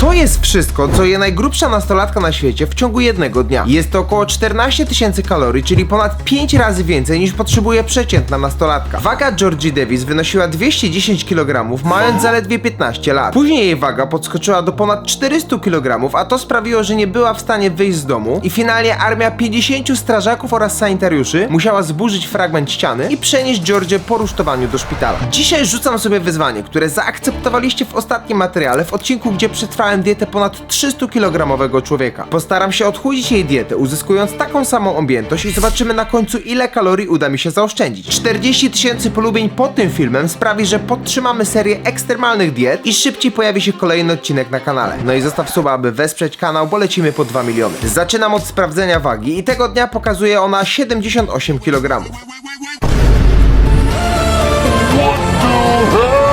To jest wszystko, co je najgrubsza nastolatka na świecie w ciągu jednego dnia. Jest to około 14 000 kalorii, czyli ponad 5 razy więcej niż potrzebuje przeciętna nastolatka. Waga Georgie Davis wynosiła 210 kg, mając zaledwie 15 lat. Później jej waga podskoczyła do ponad 400 kg, a to sprawiło, że nie była w stanie wyjść z domu i finalnie armia 50 strażaków oraz sanitariuszy musiała zburzyć fragment ściany i przenieść Georgię po rusztowaniu do szpitala. Dzisiaj rzucam sobie wyzwanie, które zaakceptowaliście w ostatnim materiale, w odcinku, gdzie przetrwałem dietę ponad 300-kilogramowego człowieka. Postaram się odchudzić jej dietę, uzyskując taką samą objętość i zobaczymy na końcu, ile kalorii uda mi się zaoszczędzić. 40 000 polubień pod tym filmem sprawi, że podtrzymamy serię ekstremalnych diet i szybciej pojawi się kolejny odcinek na kanale. No i zostaw suba, aby wesprzeć kanał, bo lecimy po 2 miliony. Zaczynam od sprawdzenia wagi i tego dnia pokazuje ona 78 kg.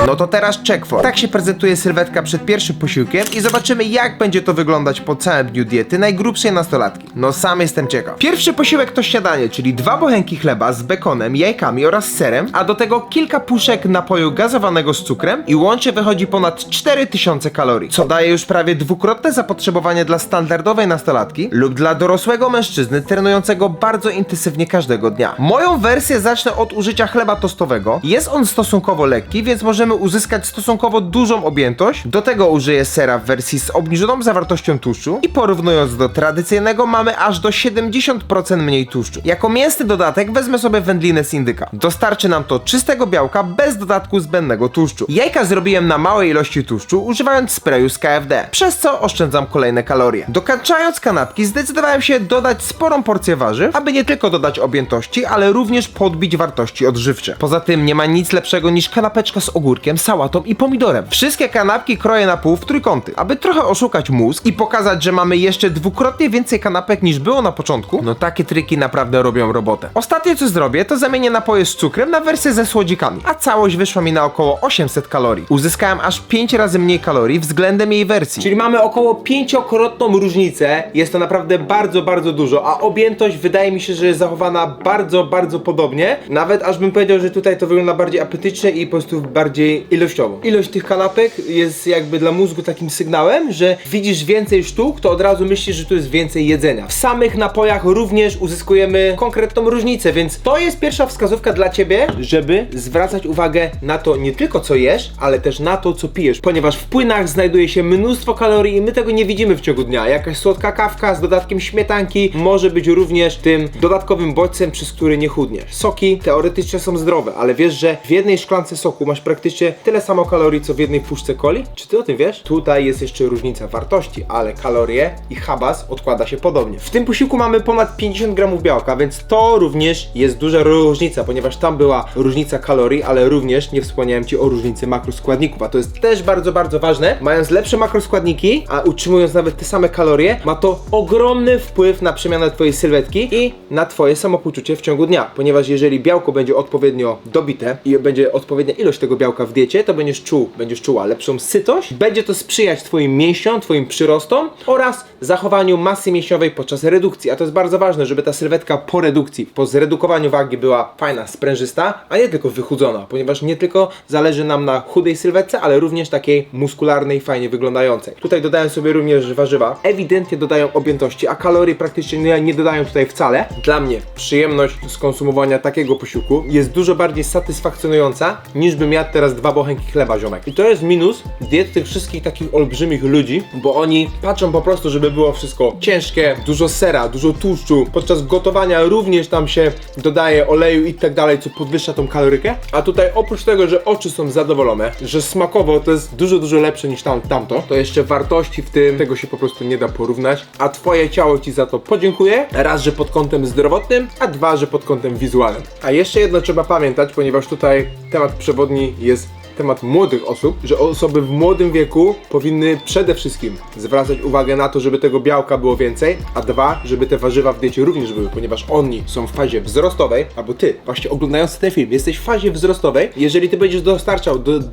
No to teraz check for. Tak się prezentuje sylwetka przed pierwszym posiłkiem i zobaczymy, jak będzie to wyglądać po całym dniu diety najgrubszej nastolatki. No sam jestem ciekaw. Pierwszy posiłek to śniadanie, czyli 2 bochenki chleba z bekonem, jajkami oraz serem, a do tego kilka puszek napoju gazowanego z cukrem i łącznie wychodzi ponad 4000 kalorii, co daje już prawie dwukrotne zapotrzebowanie dla standardowej nastolatki lub dla dorosłego mężczyzny trenującego bardzo intensywnie każdego dnia. Moją wersję zacznę od użycia chleba tostowego. Jest on stosunkowo lekki, więc możemy uzyskać stosunkowo dużą objętość. Do tego użyję sera w wersji z obniżoną zawartością tłuszczu i porównując do tradycyjnego mamy aż do 70% mniej tłuszczu. Jako mięsny dodatek wezmę sobie wędlinę z indyka. Dostarczy nam to czystego białka bez dodatku zbędnego tłuszczu. Jajka zrobiłem na małej ilości tłuszczu, używając sprayu z KFD, przez co oszczędzam kolejne kalorie. Dokańczając kanapki zdecydowałem się dodać sporą porcję warzyw, aby nie tylko dodać objętości, ale również podbić wartości odżywcze. Poza tym nie ma nic lepszego niż kanapeczka z ogórkiem, sałatą i pomidorem. Wszystkie kanapki kroję na pół w trójkąty, aby trochę oszukać mózg i pokazać, że mamy jeszcze dwukrotnie więcej kanapek niż było na początku. No takie triki naprawdę robią robotę. Ostatnie co zrobię, to zamienię napoje z cukrem na wersję ze słodzikami, a całość wyszła mi na około 800 kalorii. Uzyskałem aż 5 razy mniej kalorii względem jej wersji. Czyli mamy około 5-krotną różnicę. Jest to naprawdę bardzo, bardzo dużo, a objętość wydaje mi się, że jest zachowana bardzo, bardzo podobnie. Nawet aż bym powiedział, że tutaj to wygląda bardziej apetycznie i po prostu bardziej ilościowo. Ilość tych kanapek jest jakby dla mózgu takim sygnałem, że widzisz więcej sztuk, to od razu myślisz, że tu jest więcej jedzenia. W samych napojach również uzyskujemy konkretną różnicę, więc to jest pierwsza wskazówka dla ciebie, żeby zwracać uwagę na to nie tylko co jesz, ale też na to co pijesz, ponieważ w płynach znajduje się mnóstwo kalorii i my tego nie widzimy w ciągu dnia. Jakaś słodka kawka z dodatkiem śmietanki może być również tym dodatkowym bodźcem, przez który nie chudniesz. Soki teoretycznie są zdrowe, ale wiesz, że w jednej szklance soku masz praktycznie tyle samo kalorii, co w jednej puszce coli? Czy ty o tym wiesz? Tutaj jest jeszcze różnica wartości, ale kalorie i habas odkłada się podobnie. W tym posiłku mamy ponad 50 gramów białka, więc to również jest duża różnica, ponieważ tam była różnica kalorii, ale również nie wspomniałem ci o różnicy makroskładników, a to jest też bardzo, bardzo ważne. Mając lepsze makroskładniki, a utrzymując nawet te same kalorie, ma to ogromny wpływ na przemianę twojej sylwetki i na twoje samopoczucie w ciągu dnia, ponieważ jeżeli białko będzie odpowiednio dobite i będzie odpowiednia ilość tego białka w diecie, to będziesz czuła lepszą sytość, będzie to sprzyjać twoim mięśniom, twoim przyrostom oraz zachowaniu masy mięśniowej podczas redukcji, a to jest bardzo ważne, żeby ta sylwetka po redukcji, po zredukowaniu wagi była fajna, sprężysta, a nie tylko wychudzona, ponieważ nie tylko zależy nam na chudej sylwetce, ale również takiej muskularnej, fajnie wyglądającej. Tutaj dodałem sobie również warzywa, ewidentnie dodają objętości, a kalorii praktycznie nie dodają tutaj wcale. Dla mnie przyjemność z konsumowania takiego posiłku jest dużo bardziej satysfakcjonująca, niż bym jadł teraz 2 bochenki chleba, ziomek. I to jest minus diet tych wszystkich takich olbrzymich ludzi, bo oni patrzą po prostu, żeby było wszystko ciężkie, dużo sera, dużo tłuszczu. Podczas gotowania również tam się dodaje oleju i tak dalej, co podwyższa tą kalorykę. A tutaj oprócz tego, że oczy są zadowolone, że smakowo to jest dużo, dużo lepsze niż tamto, to jeszcze wartości w tym, tego się po prostu nie da porównać. A twoje ciało ci za to podziękuje. Raz, że pod kątem zdrowotnym, a dwa, że pod kątem wizualnym. A jeszcze jedno trzeba pamiętać, ponieważ tutaj temat przewodni jest temat młodych osób, że osoby w młodym wieku powinny przede wszystkim zwracać uwagę na to, żeby tego białka było więcej, a dwa, żeby te warzywa w diecie również były, ponieważ oni są w fazie wzrostowej, albo ty, właśnie oglądając ten film, jesteś w fazie wzrostowej. Jeżeli ty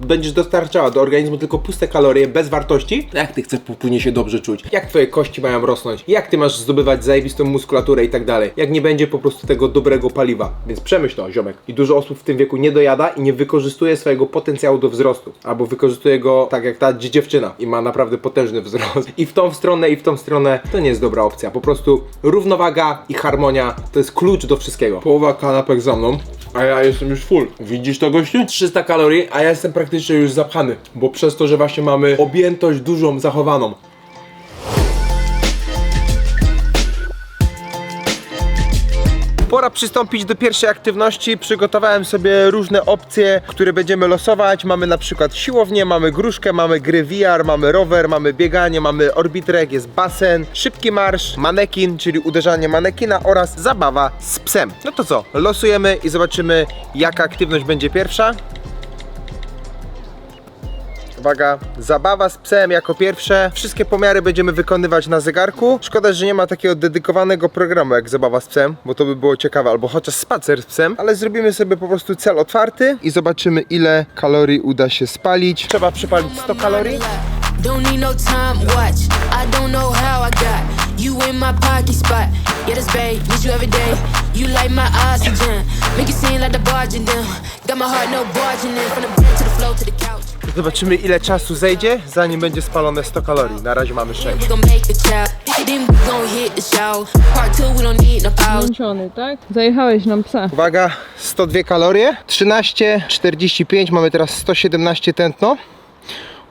będziesz dostarczała do organizmu tylko puste kalorie, bez wartości, to jak ty chcesz później się dobrze czuć? Jak twoje kości mają rosnąć? Jak ty masz zdobywać zajebistą muskulaturę i tak dalej? Jak nie będzie po prostu tego dobrego paliwa? Więc przemyśl to, ziomek. I dużo osób w tym wieku nie dojada i nie wykorzystuje swojego potencjału potencjału do wzrostu. Albo wykorzystuje go tak jak ta dziewczyna i ma naprawdę potężny wzrost. I w tą stronę, i w tą stronę to nie jest dobra opcja. Po prostu równowaga i harmonia to jest klucz do wszystkiego. Połowa kanapek za mną, a ja jestem już full. Widzisz to, gościu? 300 kalorii, a ja jestem praktycznie już zapchany. Bo przez to, że właśnie mamy objętość dużą zachowaną. Pora przystąpić do pierwszej aktywności. Przygotowałem sobie różne opcje, które będziemy losować. Mamy na przykład siłownię, mamy gruszkę, mamy gry VR, mamy rower, mamy bieganie, mamy orbitrek, jest basen, szybki marsz, manekin, czyli uderzanie manekina oraz zabawa z psem. No to co? Losujemy i zobaczymy, jaka aktywność będzie pierwsza. Uwaga, zabawa z psem jako pierwsze. Wszystkie pomiary będziemy wykonywać na zegarku. Szkoda, że nie ma takiego dedykowanego programu jak zabawa z psem, bo to by było ciekawe, albo chociaż spacer z psem. Ale zrobimy sobie po prostu cel otwarty i zobaczymy, ile kalorii uda się spalić. Trzeba przypalić 100 kalorii. Don't need no time, watch. I don't know how I got you in my pocket spot. Yeah, that's babe, need you every day. You like my oxygen, make it seem like the barging down. Got my heart no barging in, from the bed to the floor to the couch. Zobaczymy, ile czasu zejdzie, zanim będzie spalone 100 kalorii. Na razie mamy 6. We gon' make the child, then we gon' hit the show. Part 2, we don't need no pause. Zmęczony, tak? Zajechałeś nam psa. Uwaga, 102 kalorie, 13,45, mamy teraz 117 tętno.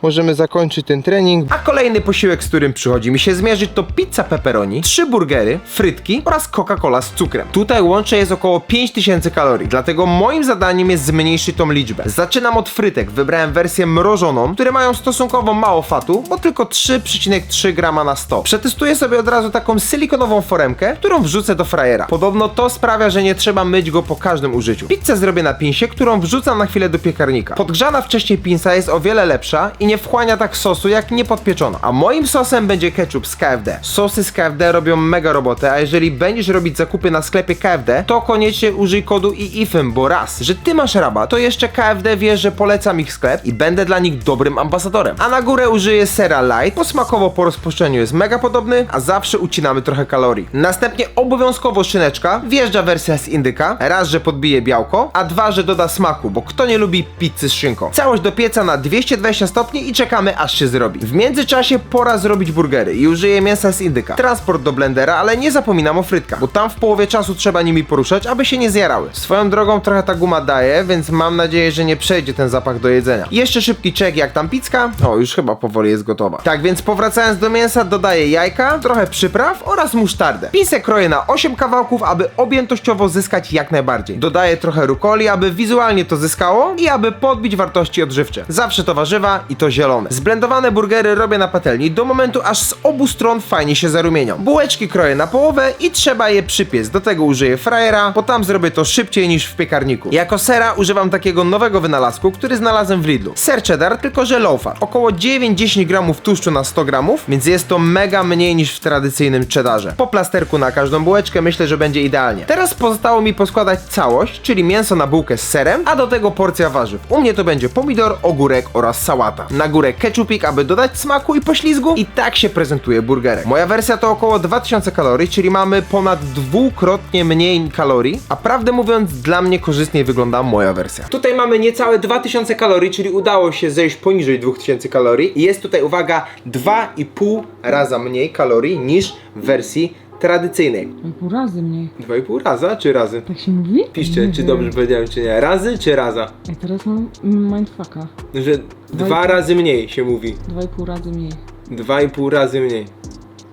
Możemy zakończyć ten trening. A kolejny posiłek, z którym przychodzi mi się zmierzyć, to pizza pepperoni, 3 burgery, frytki oraz Coca-Cola z cukrem. Tutaj łącznie jest około 5000 kalorii, dlatego moim zadaniem jest zmniejszyć tą liczbę. Zaczynam od frytek, wybrałem wersję mrożoną, które mają stosunkowo mało fatu, bo tylko 3,3 grama na 100. Przetestuję sobie od razu taką silikonową foremkę, którą wrzucę do frajera. Podobno to sprawia, że nie trzeba myć go po każdym użyciu. Pizzę zrobię na pinsie, którą wrzucam na chwilę do piekarnika. Podgrzana wcześniej pinsa jest o wiele lepsza i nie wchłania tak sosu jak niepodpieczona. A moim sosem będzie ketchup z KFD. Sosy z KFD robią mega robotę, a jeżeli będziesz robić zakupy na sklepie KFD, to koniecznie użyj kodu IIFM, bo raz, że ty masz rabat, to jeszcze KFD wie, że polecam ich sklep i będę dla nich dobrym ambasadorem. A na górę użyję sera light, bo smakowo po rozpuszczeniu jest mega podobny, a zawsze ucinamy trochę kalorii. Następnie obowiązkowo szyneczka, wjeżdża wersja z indyka, raz, że podbije białko, a dwa, że doda smaku, bo kto nie lubi pizzy z szynką. Całość do pieca na 220 stopni i czekamy, aż się zrobi. W międzyczasie pora zrobić burgery i użyję mięsa z indyka. Transport do blendera, ale nie zapominam o frytkach, bo tam w połowie czasu trzeba nimi poruszać, aby się nie zjarały. Swoją drogą trochę ta guma daje, więc mam nadzieję, że nie przejdzie ten zapach do jedzenia. I jeszcze szybki check, jak tam pizzka? O, już chyba powoli jest gotowa. Tak więc powracając do mięsa, dodaję jajka, trochę przypraw oraz musztardę. Pizzę kroję na 8 kawałków, aby objętościowo zyskać jak najbardziej. Dodaję trochę rukoli, aby wizualnie to zyskało i aby podbić wartości odżywcze. Zawsze to warzywa i to zielone. Zblendowane burgery robię na patelni do momentu, aż z obu stron fajnie się zarumienią. Bułeczki kroję na połowę i trzeba je przypiec. Do tego użyję frajera, bo tam zrobię to szybciej niż w piekarniku. Jako sera używam takiego nowego wynalazku, który znalazłem w Lidlu. Ser cheddar, tylko że low fat. Około 9-10 gramów tłuszczu na 100 gramów, więc jest to mega mniej niż w tradycyjnym cheddarze. Po plasterku na każdą bułeczkę myślę, że będzie idealnie. Teraz pozostało mi poskładać całość, czyli mięso na bułkę z serem, a do tego porcja warzyw. U mnie to będzie pomidor, ogórek oraz sałata. Na górę ketchupik, aby dodać smaku i poślizgu, i tak się prezentuje burgerek. Moja wersja to około 2000 kalorii, czyli mamy ponad dwukrotnie mniej kalorii, a prawdę mówiąc dla mnie korzystniej wygląda moja wersja. Tutaj mamy niecałe 2000 kalorii, czyli udało się zejść poniżej 2000 kalorii i jest tutaj, uwaga, 2,5 raza mniej kalorii niż w wersji tradycyjnej. 2,5 razy mniej. 2,5 raza czy razy? Tak się mówi? Piszcie, czy dobrze powiedziałem, czy nie. Razy czy raza? Ja teraz mam mindfucka. Że 2 razy mniej się mówi. 2,5 razy mniej. 2,5 razy mniej.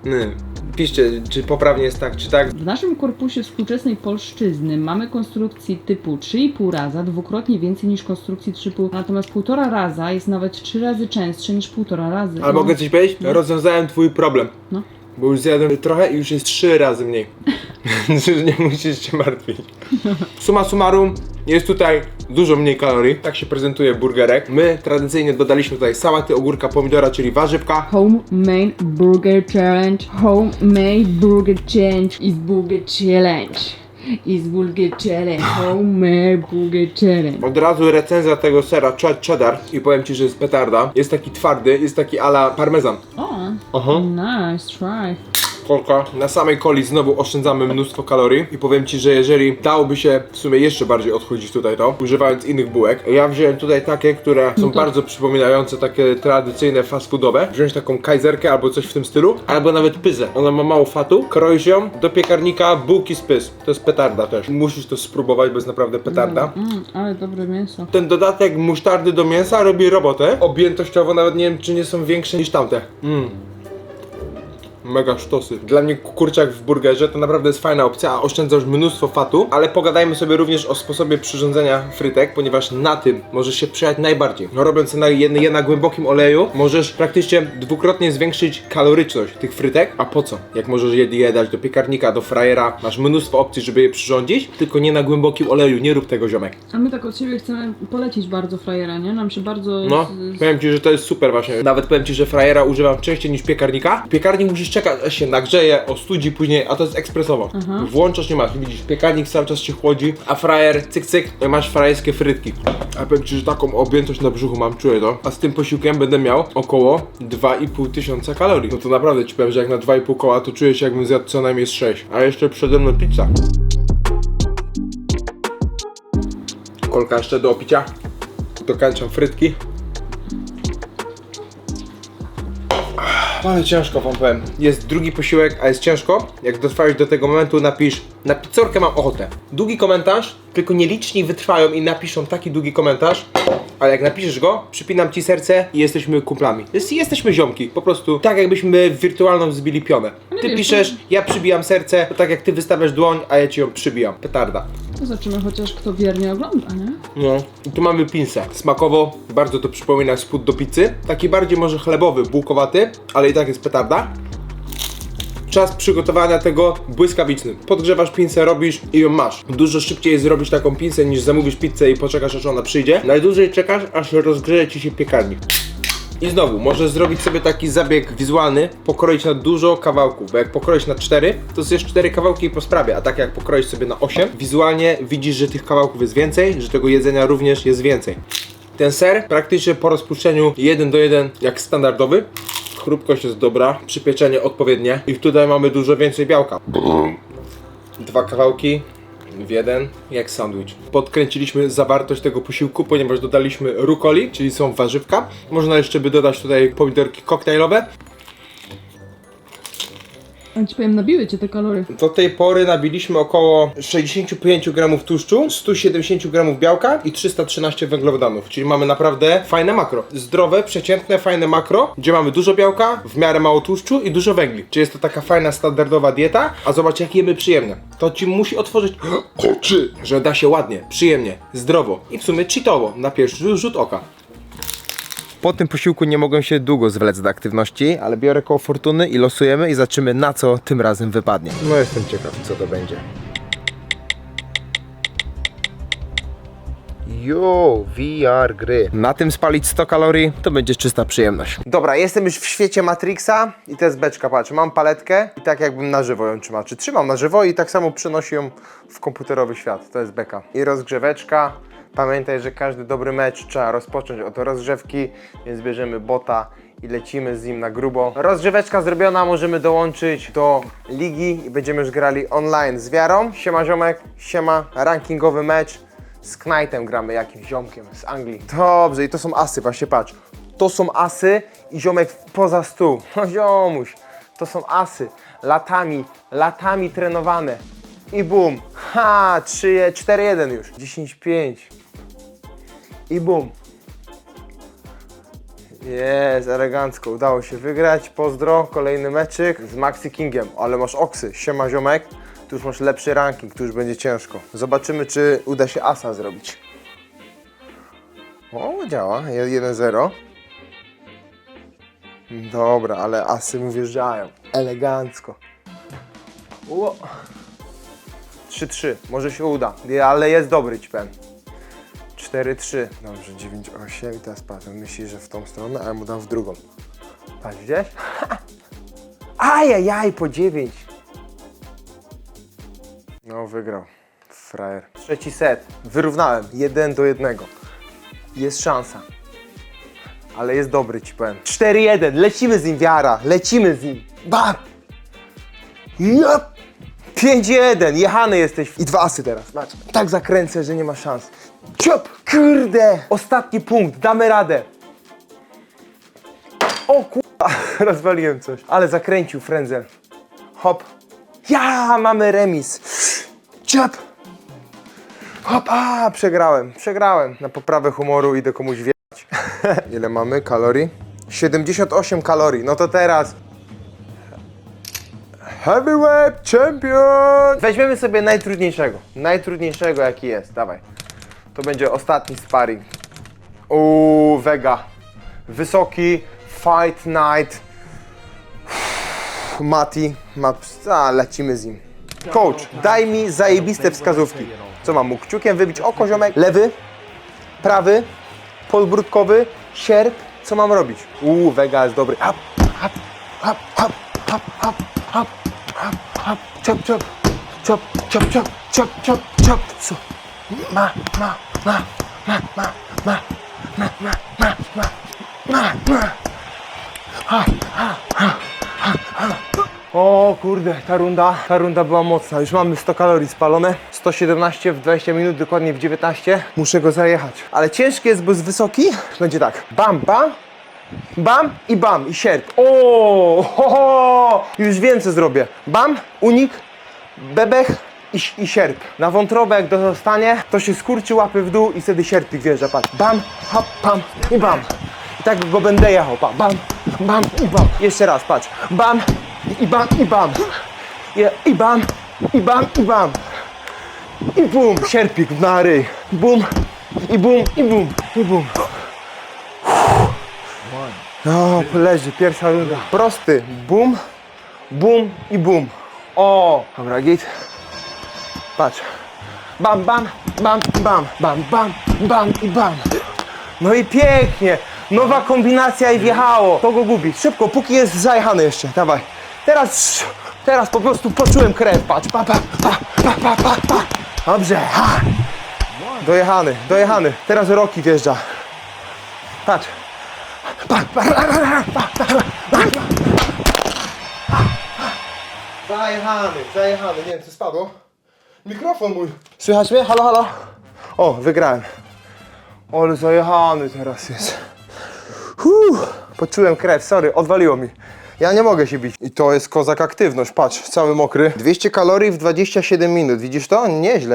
Nie. Piszcie, czy poprawnie jest tak, czy tak. W naszym korpusie współczesnej polszczyzny mamy konstrukcji typu 3,5 raza, dwukrotnie więcej niż konstrukcji 3,5, natomiast 1,5 raza jest nawet 3 razy częstsze niż 1,5 razy. Ale mogę coś powiedzieć? No. Rozwiązałem twój problem. No. Bo już zjadłem trochę i już jest 3 razy mniej. Więc już nie musisz się martwić. Summa summarum, jest tutaj dużo mniej kalorii. Tak się prezentuje burgerek. My tradycyjnie dodaliśmy tutaj sałaty, ogórka, pomidora, czyli warzywka. Homemade Burger Challenge. Homemade Burger Challenge is Burger Challenge. Is Burger Challenge. Homemade Burger Challenge. Od razu recenzja tego sera cheddar i powiem ci, że jest petarda. Jest taki twardy, jest taki ala parmezan. O, Aha. nice try. Kolka. Na samej coli znowu oszczędzamy mnóstwo kalorii i powiem Ci, że jeżeli dałoby się w sumie jeszcze bardziej odchodzić tutaj to, używając innych bułek, ja wziąłem tutaj takie, które są bardzo przypominające takie tradycyjne fast foodowe. Wziąć taką kajzerkę albo coś w tym stylu, albo nawet pyzę. Ona ma mało fatu, kroisz ją do piekarnika, bułki z pyz. To jest petarda też. Musisz to spróbować, bo jest naprawdę petarda. Ale dobre mięso. Ten dodatek musztardy do mięsa robi robotę. Objętościowo nawet nie wiem, czy nie są większe niż tamte. Mega sztosy. Dla mnie kurczak w burgerze to naprawdę jest fajna opcja, a oszczędza już mnóstwo fatu, ale pogadajmy sobie również o sposobie przyrządzenia frytek, ponieważ na tym możesz się przejechać najbardziej. No, robiąc je na głębokim oleju, możesz praktycznie dwukrotnie zwiększyć kaloryczność tych frytek. A po co? Jak możesz je dać do piekarnika, do frajera, masz mnóstwo opcji, żeby je przyrządzić, tylko nie na głębokim oleju, nie rób tego, ziomek. A my tak od siebie chcemy polecić bardzo frajera, nie? Nam się bardzo... No, powiem Ci, że to jest super właśnie. Nawet powiem Ci, że frajera używam częściej niż piekarnika. Piekarnik musisz czekać, aż się nagrzeje, ostudzi później, a to jest ekspresowo. Włączasz, nie masz, widzisz, piekarnik cały czas się chłodzi, a frajer, cyk cyk, masz frajerskie frytki. A powiem Ci, że taką objętość na brzuchu mam, czuję to. A z tym posiłkiem będę miał około 2500 kalorii. No to naprawdę Ci powiem, że jak na 2,5 koła, to czuję się, jakbym zjadł co najmniej z 6. A jeszcze przede mną pizza. Kolka jeszcze do opicia. Dokańczam frytki. Ale ciężko wam powiem. Jest drugi posiłek, a jest ciężko. Jak dotrwałeś do tego momentu, napisz: na pizzorkę mam ochotę. Długi komentarz, tylko nieliczni wytrwają i napiszą taki długi komentarz. Ale jak napiszesz go, przypinam Ci serce i jesteśmy kumplami. Jesteśmy ziomki. Po prostu tak jakbyśmy wirtualną wzbili pionę. Ty wiesz, piszesz, ja przybijam serce, to tak jak Ty wystawiasz dłoń, a ja Ci ją przybijam. Petarda. To zobaczymy chociaż kto wiernie ogląda, nie? No, i tu mamy pinsę. Smakowo bardzo to przypomina spód do pizzy. Taki bardziej może chlebowy, bułkowaty, ale i tak jest petarda. Czas przygotowania tego błyskawiczny. Podgrzewasz pinsę, robisz i ją masz. Dużo szybciej zrobisz taką pinsę niż zamówisz pizzę i poczekasz, aż ona przyjdzie. Najdłużej czekasz, aż rozgrzeje Ci się piekarnik. I znowu, możesz zrobić sobie taki zabieg wizualny, pokroić na dużo kawałków, bo jak pokroisz na 4, to zjesz 4 kawałki po sprawie, a tak jak pokroisz sobie na 8, wizualnie widzisz, że tych kawałków jest więcej, że tego jedzenia również jest więcej. Ten ser praktycznie po rozpuszczeniu 1:1 jak standardowy. Chrupkość jest dobra, przypieczenie odpowiednie i tutaj mamy dużo więcej białka. 2 kawałki w jeden, jak sandwich. Podkręciliśmy zawartość tego posiłku, ponieważ dodaliśmy rukoli, czyli są warzywka. Można jeszcze by dodać tutaj pomidorki koktajlowe. A Ci powiem, nabiły Cię te kalorie. Do tej pory nabiliśmy około 65 gramów tłuszczu, 170 gramów białka i 313 węglowodanów, czyli mamy naprawdę fajne makro. Zdrowe, przeciętne, fajne makro, gdzie mamy dużo białka, w miarę mało tłuszczu i dużo węgli. Czyli jest to taka fajna, standardowa dieta, a zobacz jak jemy przyjemnie. To Ci musi otworzyć oczy, że da się ładnie, przyjemnie, zdrowo i w sumie cheatowo, na pierwszy rzut oka. Po tym posiłku nie mogłem się długo zwlec do aktywności, ale biorę koło fortuny i losujemy i zobaczymy, na co tym razem wypadnie. No jestem ciekaw, co to będzie. Jo, VR gry. Na tym spalić 100 kalorii to będzie czysta przyjemność. Dobra, jestem już w świecie Matrixa i to jest beczka, patrz, mam paletkę i tak jakbym na żywo ją trzymał. Czy trzymam na żywo i tak samo przenosi ją w komputerowy świat. To jest beka. I rozgrzeweczka. Pamiętaj, że każdy dobry mecz trzeba rozpocząć od rozgrzewki, więc bierzemy bota i lecimy z nim na grubo. Rozgrzeweczka zrobiona, możemy dołączyć do ligi i będziemy już grali online z Wiarą. Siema ziomek, siema, rankingowy mecz. Z Knightem gramy, jakimś ziomkiem z Anglii. Dobrze, i to są asy, właśnie patrz. To są asy i ziomek poza stół. No ziomuś, to są asy. Latami trenowane. I bum. Ha, 4-1 już. 10-5. I bum. Jest, elegancko. Udało się wygrać. Pozdro. Kolejny meczyk z Maxi Kingiem. Ale masz oksy. Siema ziomek. Tu już masz lepszy ranking. Tu już będzie ciężko. Zobaczymy, czy uda się asa zrobić. O, działa. 1-0. Dobra, ale asy mu wjeżdżają. Elegancko. 3-3. Może się uda. Ale jest dobry, ci powiem. 4-3. Dobrze, 9-8 i teraz patrz, myśli, że w tą stronę, a ja mu dam w drugą. Patrz, widziałeś? Ajajaj, po 9. No, wygrał. Frajer. Trzeci set. Wyrównałem. 1-1. Jest szansa. Ale jest dobry, ci powiem. 4-1. Lecimy z nim, Wiara. Lecimy z nim. Bam! Ja! 5-1, jechany jesteś. I 2 asy teraz, patrz. Tak zakręcę, że nie ma szans. Ciop! Kurde! Ostatni punkt, damy radę. O kurwa, rozwaliłem coś. Ale zakręcił Frenzel. Hop. Ja, mamy remis. Ciop! Hop, przegrałem. Na poprawę humoru idę komuś wjechać. Ile mamy kalorii? 78 kalorii, no to teraz Heavyweight Champion! Weźmiemy sobie najtrudniejszego jaki jest, dawaj. To będzie ostatni sparring. Vega. Wysoki, Fight Night. Mati, lecimy z nim. Coach, daj mi zajebiste wskazówki. Co mam mu kciukiem wybić oko, ziomek? Lewy, prawy, podbródkowy, sierp. Co mam robić? Vega jest dobry. Hop, hop, hop, hop, hop, hop, hop, hop, hop, chop, chop, chop, chop, chop, chop, chop, chop. Co? O kurde, ta runda była mocna. Już mamy 100 kalorii spalone. 117 w 20 minut, dokładnie w 19. Muszę go zajechać. Ale ciężki jest, bo jest wysoki. Będzie tak. Bam, bam. Bam i bam. I sierp. Już wiem, co zrobię. Bam, unik, bebech i sierp. Na wątrobę jak dostanie, to się skurczy łapy w dół i wtedy sierpik wjeżdża. Patrz. Bam, hop, bam i bam. I tak go będę jechał. Pa. Bam, bam i bam. Jeszcze raz, patrz. Bam. I bam, i bam. I bam, i bam, i bam. I bum, sierpik na ryj. Bum, i bum, i bum, i bum. No, leży, pierwsza runda. Prosty. Bum, bum i bum. O, dobra, git. Patrz. Bam, bam, bam, bam, bam, bam, bam i bam. No i pięknie. Nowa kombinacja i wjechało. To go gubi. Szybko, póki jest zajechany jeszcze. Dawaj. Teraz po prostu poczułem krew, patrz, pa. Dobrze, ha. Dojechany. Teraz Rocky wjeżdża. Patrz. Zajechany, nie wiem co spadło. Mikrofon mój. Słychać mnie? Halo? O, wygrałem. Ale zajechany teraz jest. Poczułem krew, sorry, odwaliło mi. Ja nie mogę się bić. I to jest kozak aktywność, patrz, cały mokry. 200 kalorii w 27 minut, widzisz to?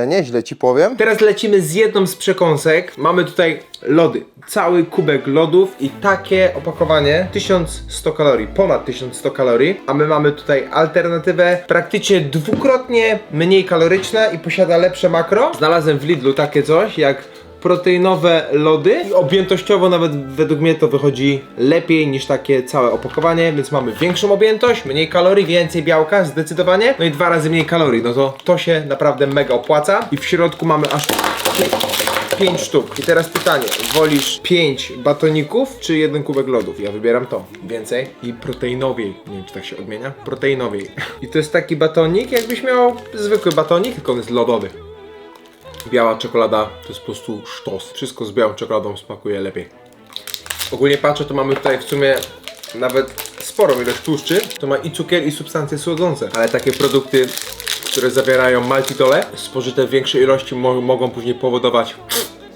Nieźle ci powiem. Teraz lecimy z jedną z przekąsek. Mamy tutaj lody, cały kubek lodów i takie opakowanie 1100 kalorii, ponad 1100 kalorii. A my mamy tutaj alternatywę praktycznie dwukrotnie mniej kaloryczne i posiada lepsze makro. Znalazłem w Lidlu takie coś jak proteinowe lody i objętościowo nawet według mnie to wychodzi lepiej niż takie całe opakowanie, więc mamy większą objętość, mniej kalorii, więcej białka zdecydowanie, no i 2 razy mniej kalorii, no to się naprawdę mega opłaca i w środku mamy aż 5 sztuk. I teraz pytanie, wolisz 5 batoników czy 1 kubek lodów? Ja wybieram to, więcej i proteinowiej, nie wiem czy tak się odmienia, proteinowiej. I to jest taki batonik, jakbyś miał zwykły batonik, tylko on jest lodowy. Biała czekolada to jest po prostu sztos. Wszystko z białą czekoladą smakuje lepiej. Ogólnie patrzę, to mamy tutaj w sumie nawet sporą ilość tłuszczy. To ma i cukier, i substancje słodzące. Ale takie produkty, które zawierają maltitole, spożyte w większej ilości mogą później powodować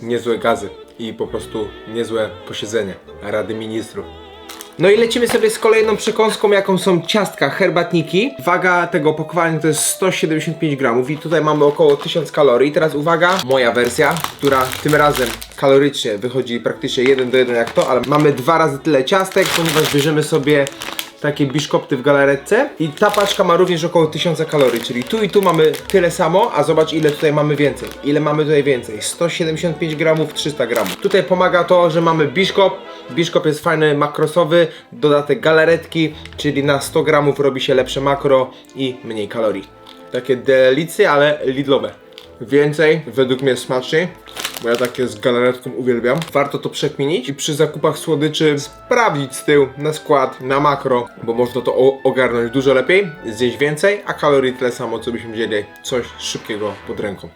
niezłe gazy i po prostu niezłe posiedzenie Rady Ministrów. No i lecimy sobie z kolejną przekąską, jaką są ciastka, herbatniki. Waga tego opakowania to jest 175 gramów i tutaj mamy około 1000 kalorii. I teraz uwaga, moja wersja, która tym razem kalorycznie wychodzi praktycznie 1 do 1 jak to, ale mamy 2 razy tyle ciastek, ponieważ bierzemy sobie takie biszkopty w galaretce i ta paczka ma również około 1000 kalorii, czyli tu i tu mamy tyle samo, a zobacz ile tutaj mamy więcej. Ile mamy tutaj więcej? 175 gramów, 300 gramów. Tutaj pomaga to, że mamy biszkop. Biszkop jest fajny, makrosowy, dodatek galaretki, czyli na 100 gramów robi się lepsze makro i mniej kalorii. Takie delicje, ale lidlowe. Więcej, według mnie smaczniej, bo ja takie z galaretką uwielbiam. Warto to przekminić i przy zakupach słodyczy sprawdzić z tyłu na skład, na makro, bo można to ogarnąć dużo lepiej, zjeść więcej, a kalorii tyle samo, co byśmy wzięli coś szybkiego pod ręką.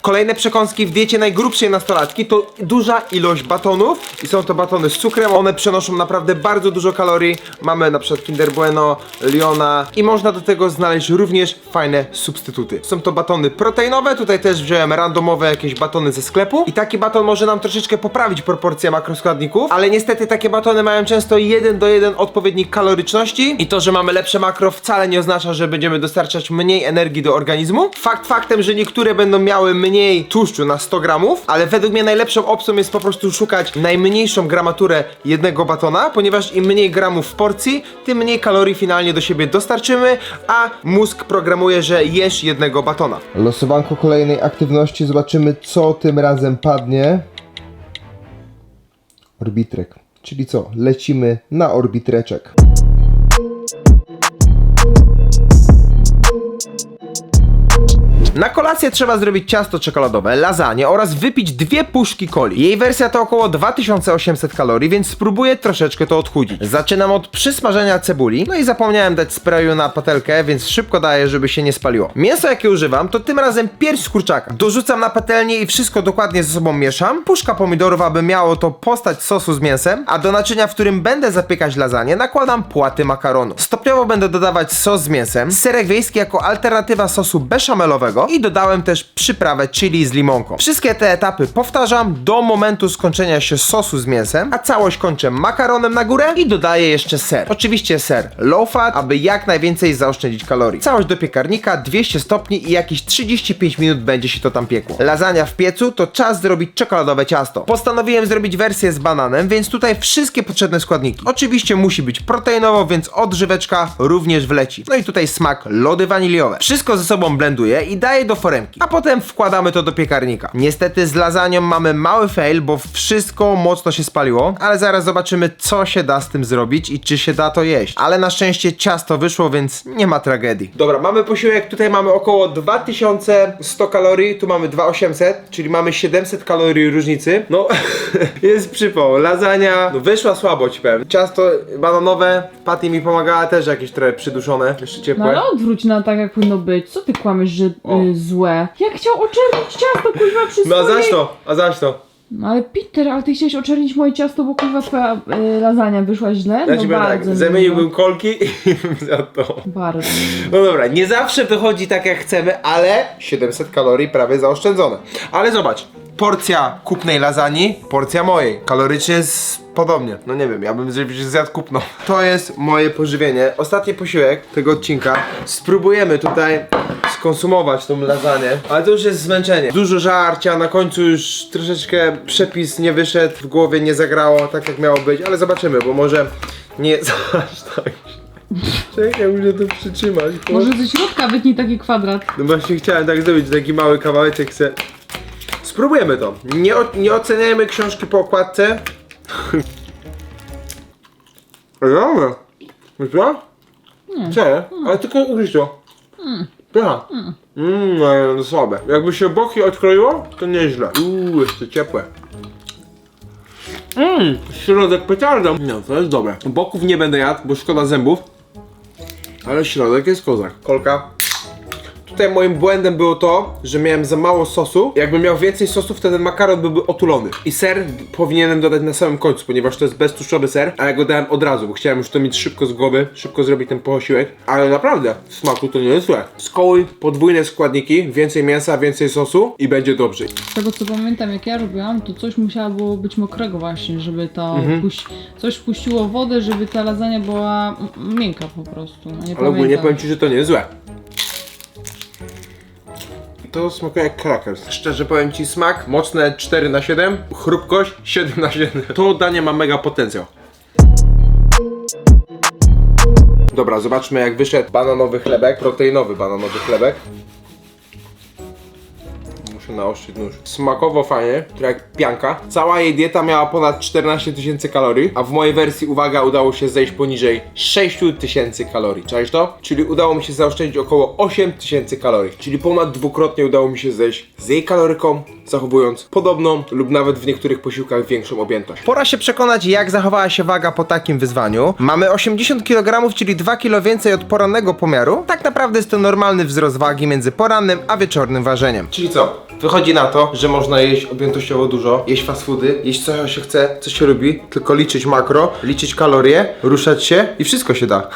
Kolejne przekąski w diecie najgrubszej nastolatki to duża ilość batonów i są to batony z cukrem. One przenoszą naprawdę bardzo dużo kalorii. Mamy na przykład Kinder Bueno, Liona i można do tego znaleźć również fajne substytuty. Są to batony proteinowe, tutaj też wziąłem randomowe jakieś batony ze sklepu i taki baton może nam troszeczkę poprawić proporcję makroskładników, ale niestety takie batony mają często 1:1 odpowiednik kaloryczności i to, że mamy lepsze makro wcale nie oznacza, że będziemy dostarczać mniej energii do organizmu. Fakt faktem, że niektóre będą miały mniej tłuszczu na 100 gramów, ale według mnie najlepszą opcją jest po prostu szukać najmniejszą gramaturę jednego batona, ponieważ im mniej gramów w porcji, tym mniej kalorii finalnie do siebie dostarczymy, a mózg programuje, że jesz jednego batona. Losowanko kolejnej aktywności, zobaczymy co tym razem padnie. Orbitrek, czyli co? Lecimy na orbitreczek. Na kolację trzeba zrobić ciasto czekoladowe, lasagne oraz wypić 2 puszki coli. Jej wersja to około 2800 kalorii, więc spróbuję troszeczkę to odchudzić. Zaczynam od przysmażenia cebuli, no i zapomniałem dać sprayu na patelkę, więc szybko daję, żeby się nie spaliło. Mięso jakie używam to tym razem pierś z kurczaka. Dorzucam na patelnię i wszystko dokładnie ze sobą mieszam. Puszka pomidorów, aby miało to postać sosu z mięsem, a do naczynia, w którym będę zapiekać lasagne, nakładam płaty makaronu. Stopniowo będę dodawać sos z mięsem, serek wiejski jako alternatywa sosu beszamelowego i dodałem też przyprawę chili z limonką. Wszystkie te etapy powtarzam do momentu skończenia się sosu z mięsem, a całość kończę makaronem na górę i dodaję jeszcze ser. Oczywiście ser low fat, aby jak najwięcej zaoszczędzić kalorii. Całość do piekarnika, 200 stopni i jakieś 35 minut będzie się to tam piekło. Lasagna w piecu to czas zrobić czekoladowe ciasto. Postanowiłem zrobić wersję z bananem, więc tutaj wszystkie potrzebne składniki. Oczywiście musi być proteinowo, więc odżyweczka również wleci. No i tutaj smak lody waniliowe. Wszystko ze sobą blenduję i daję do foremki, a potem wkładamy to do piekarnika. Niestety z lasagną mamy mały fail, bo wszystko mocno się spaliło, ale zaraz zobaczymy co się da z tym zrobić i czy się da to jeść. Ale na szczęście ciasto wyszło, więc nie ma tragedii. Dobra, mamy posiłek, tutaj mamy około 2100 kalorii, tu mamy 2800, czyli mamy 700 kalorii różnicy. No, jest przypał. Lasagna, no wyszła słabo ci powiem. Ciasto bananowe, Patty mi pomagała też jakieś trochę przyduszone, jeszcze ciepłe. No ale odwróć na tak jak powinno być. Co ty kłamiesz, że złe? Jak chciał oczernić ciasto, kuźwa, przy No a swojej... zaś to. No ale Peter, ale ty chciałeś oczernić moje ciasto, bo kuźwa twoja lasagna wyszła źle? Ja No ci powiem tak, bardzo zamieniłbym kolki i bym zjadł to. Bardzo. No dobra, nie zawsze wychodzi tak jak chcemy, ale 700 kalorii prawie zaoszczędzone. Ale zobacz, porcja kupnej lasagni, porcja mojej. Kalorycznie jest podobnie. No nie wiem, ja bym zjadł kupną. To jest moje pożywienie. Ostatni posiłek tego odcinka. Spróbujemy tutaj skonsumować tą lasagne, ale to już jest zmęczenie. Dużo żarcia, na końcu już troszeczkę przepis nie wyszedł, w głowie nie zagrało tak jak miało być, ale zobaczymy, bo może nie jest aż tak. Czekaj, muszę to przytrzymać. Może ze środka wytnij taki kwadrat. No właśnie chciałem tak zrobić, taki mały kawałeczek se. Spróbujemy to. Nie oceniajmy książki po okładce. Dobra. Wiesz co? Nie. Ale tylko ugryź to. Pycha. No słabe. Jakby się boki odkroiło, to nieźle. Jeszcze ciepłe. Środek petardą. No, to jest dobre. Boków nie będę jadł, bo szkoda zębów. Ale środek jest kozak. Kolka. Tutaj moim błędem było to, że miałem za mało sosu. Jakbym miał więcej sosu, wtedy ten makaron byłby otulony. I ser powinienem dodać na samym końcu, ponieważ to jest beztłuszczowy ser, a ja go dałem od razu, bo chciałem już to mieć szybko z głowy, szybko zrobić ten posiłek. Ale naprawdę, w smaku to nie jest złe. Skołuj podwójne składniki, więcej mięsa, więcej sosu i będzie dobrze. Z tego co pamiętam, jak ja robiłam, to coś musiało być mokrego właśnie, żeby to coś wpuściło wodę, żeby ta lasagna była miękka po prostu. No, nie Ale ogólnie pamiętam. powiem ci, że to nie jest złe. To smakuje jak crackers. Szczerze powiem ci, smak mocne 4/7, chrupkość 7/7. To danie ma mega potencjał. Dobra, zobaczmy jak wyszedł bananowy chlebek, proteinowy bananowy chlebek. Muszę naostrzyć nóż. Smakowo fajnie, trochę jak pianka. Cała jej dieta miała ponad 14 000 kalorii, a w mojej wersji, uwaga, udało się zejść poniżej 6 000 kalorii. Czaisz to? Czyli udało mi się zaoszczędzić około 8 000 kalorii. Czyli ponad dwukrotnie udało mi się zejść z jej kaloryką, zachowując podobną lub nawet w niektórych posiłkach większą objętość. Pora się przekonać, jak zachowała się waga po takim wyzwaniu. Mamy 80 kg, czyli 2 kg więcej od porannego pomiaru. Tak naprawdę jest to normalny wzrost wagi między porannym a wieczornym ważeniem. Czyli co? Wychodzi na to, że można jeść objętościowo dużo, jeść fast foody, jeść co się chce, co się lubi, tylko liczyć makro, liczyć kalorie, ruszać się i wszystko się da.